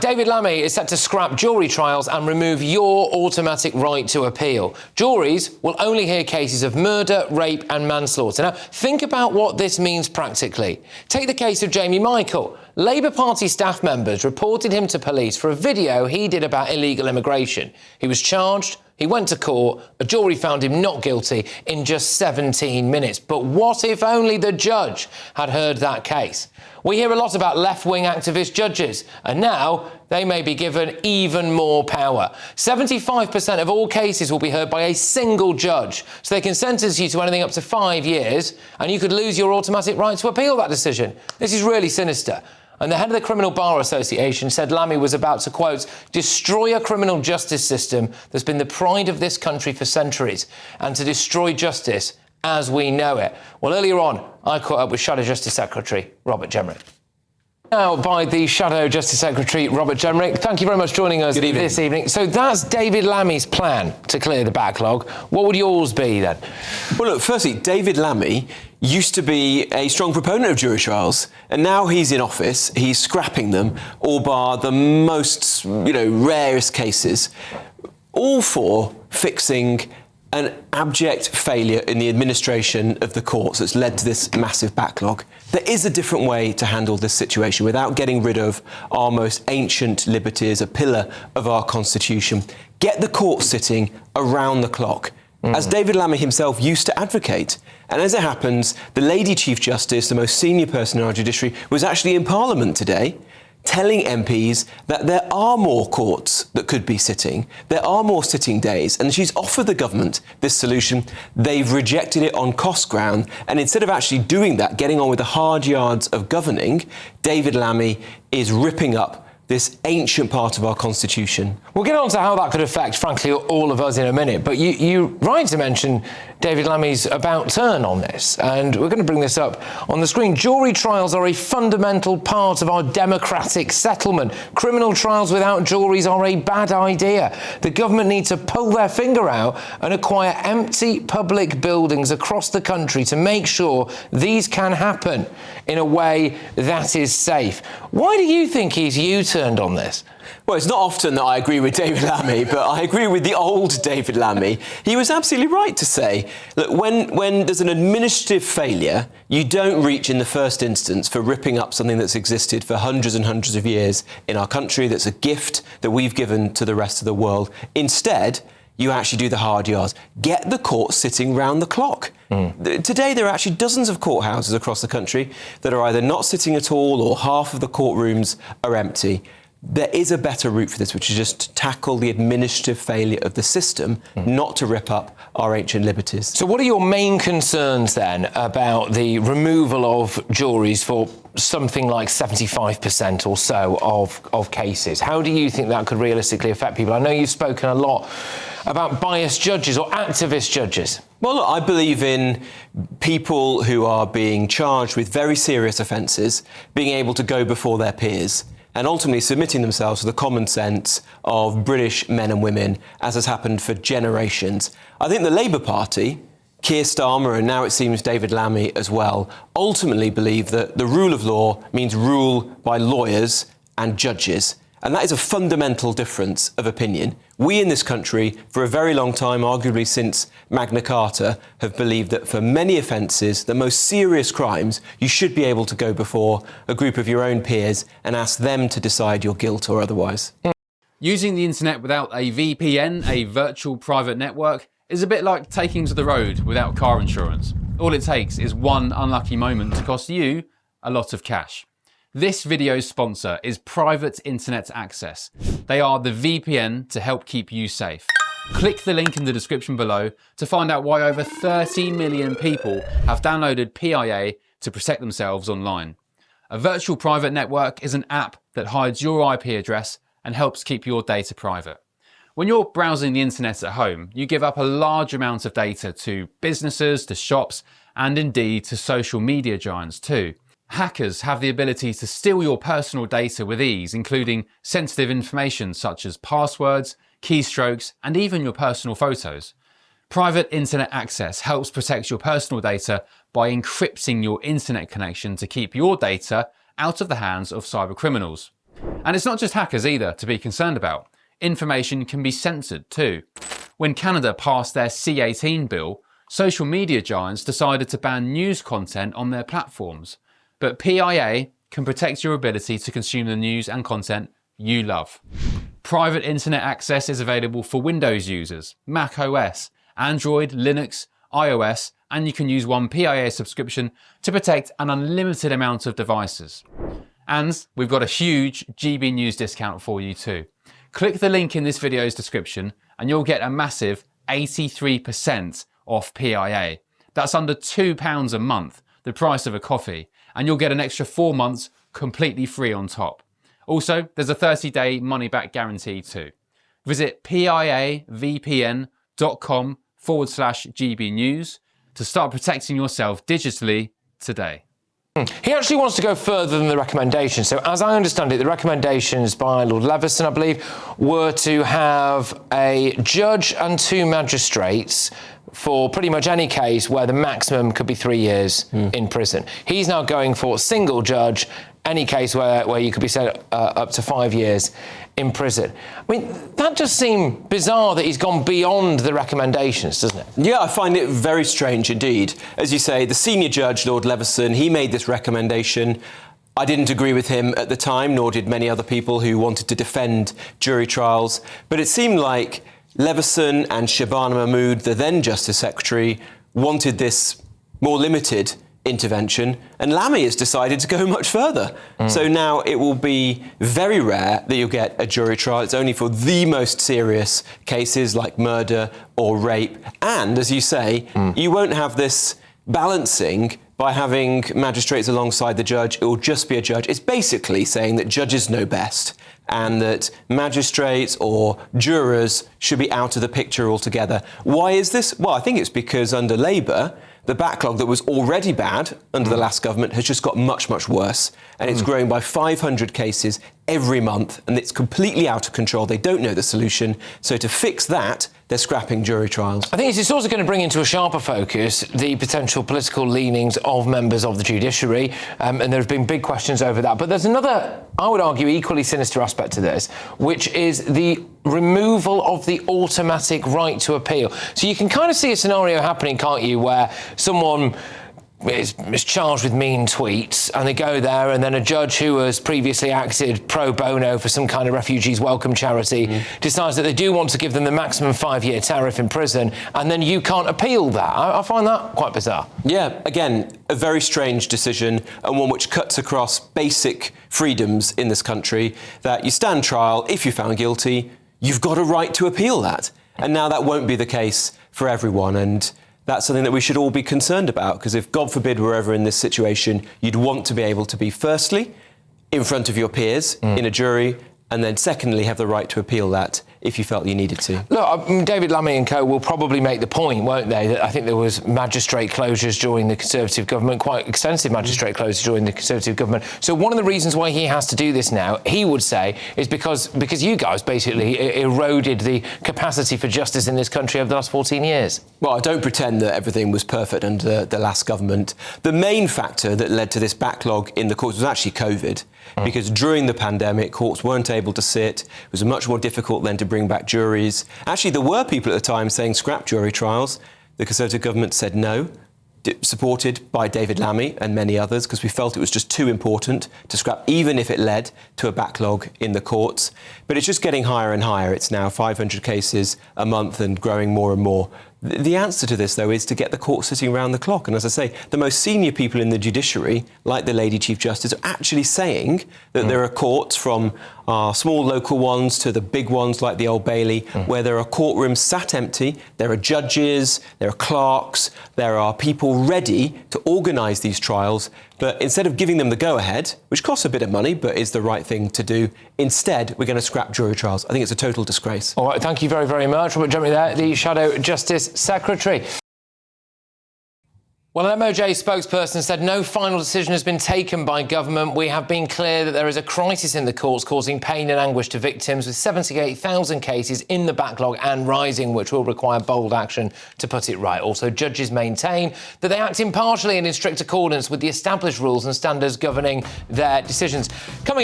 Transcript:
David Lammy is set to scrap jury trials and remove your automatic right to appeal. Juries will only hear cases of murder, rape and manslaughter. Now, think about what this means practically. Take the case of Jamie Michael. Labour Party staff members reported him to police for a video he did about illegal immigration. He was charged, he went to court, a jury found him not guilty in just 17 minutes. But what if only the judge had heard that case? We hear a lot about left-wing activist judges, and now they may be given even more power. 75% of all cases will be heard by a single judge, so they can sentence you to anything up to 5 years, and you could lose your automatic right to appeal that decision. This is really sinister. And the head of the Criminal Bar Association said Lammy was about to, quote, destroy a criminal justice system that's been the pride of this country for centuries, and to destroy justice as we know it. Well, earlier on, I caught up with Shadow Justice Secretary Robert Jenrick. Now, by the Shadow Justice Secretary Robert Jenrick. Thank you very much for joining us this evening. So that's David Lammy's plan to clear the backlog. What would yours be then? Well, look, firstly, David Lammy used to be a strong proponent of jury trials, and now he's in office, he's scrapping them, all bar the most, rarest cases, all for fixing an abject failure in the administration of the courts that's led to this massive backlog. There is a different way to handle this situation without getting rid of our most ancient liberties, a pillar of our constitution. Get the court sitting around the clock, as David Lammy himself used to advocate. And as it happens, the Lady Chief Justice, the most senior person in our judiciary, was actually in Parliament today telling MPs that there are more courts that could be sitting, there are more sitting days, and she's offered the government this solution. They've rejected it on cost ground, and instead of actually doing that, getting on with the hard yards of governing, David Lammy is ripping up this ancient part of our constitution. We'll get on to how that could affect, frankly, all of us in a minute, but you're right to mention David Lammy's about turn on this, and we're going to bring this up on the screen. Jury trials are a fundamental part of our democratic settlement. Criminal trials without juries are a bad idea. The government needs to pull their finger out and acquire empty public buildings across the country to make sure these can happen in a way that is safe. Why do you think he's U-turned on this? Well, it's not often that I agree with David Lammy, but I agree with the old David Lammy. He was absolutely right to say that when there's an administrative failure, you don't reach in the first instance for ripping up something that's existed for hundreds and hundreds of years in our country, that's a gift that we've given to the rest of the world. Instead, you actually do the hard yards. Get the court sitting round the clock. Today, there are actually dozens of courthouses across the country that are either not sitting at all or half of the courtrooms are empty. There is a better route for this, which is just to tackle the administrative failure of the system, not to rip up our ancient liberties. So what are your main concerns then about the removal of juries for something like 75% or so of cases? How do you think that could realistically affect people? I know you've spoken a lot about biased judges or activist judges. Well, look, I believe in people who are being charged with very serious offences being able to go before their peers and ultimately submitting themselves to the common sense of British men and women, as has happened for generations. I think the Labour Party, Keir Starmer, and now it seems David Lammy as well, ultimately believe that the rule of law means rule by lawyers and judges. And that is a fundamental difference of opinion. We in this country, for a very long time, arguably since Magna Carta, have believed that for many offences, the most serious crimes, you should be able to go before a group of your own peers and ask them to decide your guilt or otherwise. Using the internet without a VPN, a virtual private network, is a bit like taking to the road without car insurance. All it takes is one unlucky moment to cost you a lot of cash. This video's sponsor is Private Internet Access. They are the VPN to help keep you safe. Click the link in the description below to find out why over 30 million people have downloaded PIA to protect themselves online. A virtual private network is an app that hides your IP address and helps keep your data private. When you're browsing the internet at home, you give up a large amount of data to businesses, to shops, and indeed to social media giants too. Hackers have the ability to steal your personal data with ease, including sensitive information such as passwords, keystrokes, and even your personal photos. Private Internet Access helps protect your personal data by encrypting your internet connection to keep your data out of the hands of cybercriminals. And it's not just hackers either to be concerned about. Information can be censored too. When Canada passed their C-18 bill, social media giants decided to ban news content on their platforms. But PIA can protect your ability to consume the news and content you love. Private internet access is available for Windows users, Mac OS, Android, Linux, iOS, and you can use one PIA subscription to protect an unlimited amount of devices. And we've got a huge GB News discount for you too. Click the link in this video's description and you'll get a massive 83% off PIA. That's under £2 a month, the price of a coffee, and you'll get an extra 4 months completely free on top. Also, there's a 30-day money-back guarantee too. Visit piavpn.com/GB News to start protecting yourself digitally today. He actually wants to go further than the recommendations. So as I understand it, the recommendations by Lord Leveson, I believe, were to have a judge and 2 magistrates for pretty much any case where the maximum could be 3 years in prison. He's now going for single judge, any case where you could be sent up to 5 years in prison. I mean, that just seems bizarre that he's gone beyond the recommendations, doesn't it? Yeah, I find it very strange indeed. As you say, the senior judge, Lord Leveson, he made this recommendation. I didn't agree with him at the time, nor did many other people who wanted to defend jury trials. But it seemed like Leveson and Shabana Mahmood, the then Justice Secretary, wanted this more limited intervention, and Lammy has decided to go much further. So now it will be very rare that you'll get a jury trial. It's only for the most serious cases like murder or rape. And, as you say, you won't have this balancing by having magistrates alongside the judge. It will just be a judge. It's basically saying that judges know best and that magistrates or jurors should be out of the picture altogether. Why is this? Well, I think it's because under Labour, the backlog that was already bad under the last government has just got much, much worse. And it's growing by 500 cases every month, and it's completely out of control. They don't know the solution. So to fix that, they're scrapping jury trials. I think it's also going to bring into a sharper focus the potential political leanings of members of the judiciary, and there have been big questions over that. But there's another, I would argue, equally sinister aspect to this, which is the removal of the automatic right to appeal. So you can kind of see a scenario happening, can't you, where someone is charged with mean tweets and they go there, and then a judge who has previously acted pro bono for some kind of refugees welcome charity decides that they do want to give them the maximum 5-year tariff in prison, and then you can't appeal that. I find that quite bizarre. Yeah, again, a very strange decision, and one which cuts across basic freedoms in this country, that you stand trial, if you're found guilty, you've got a right to appeal that. And now that won't be the case for everyone, and that's something that we should all be concerned about, because if, God forbid, we're ever in this situation, you'd want to be able to be, firstly, in front of your peers in a jury, and then secondly, have the right to appeal that if you felt you needed to. Look, David Lammy and co will probably make the point, won't they, that I think there was magistrate closures during the Conservative government, quite extensive magistrate closures during the Conservative government. So one of the reasons why he has to do this now, he would say, is because you guys basically eroded the capacity for justice in this country over the last 14 years. Well, I don't pretend that everything was perfect under the last government. The main factor that led to this backlog in the courts was actually COVID, because during the pandemic, courts weren't able to sit. It was much more difficult then to bring back juries. Actually, there were people at the time saying scrap jury trials. The Conservative government said no, supported by David Lammy and many others, because we felt it was just too important to scrap, even if it led to a backlog in the courts. But it's just getting higher and higher. It's now 500 cases a month and growing more and more. The answer to this, though, is to get the court sitting around the clock. And as I say, the most senior people in the judiciary, like the Lady Chief Justice, are actually saying that there are courts, from our small local ones to the big ones like the Old Bailey, where there are courtrooms sat empty, there are judges, there are clerks, there are people ready to organise these trials. But instead of giving them the go-ahead, which costs a bit of money but is the right thing to do, instead we're going to scrap jury trials. I think it's a total disgrace. All right, thank you very, very much. Robert Jenrick there, the Shadow Justice Secretary. Well, an MOJ spokesperson said no final decision has been taken by government. We have been clear that there is a crisis in the courts causing pain and anguish to victims, with 78,000 cases in the backlog and rising, which will require bold action to put it right. Also, judges maintain that they act impartially and in strict accordance with the established rules and standards governing their decisions. Coming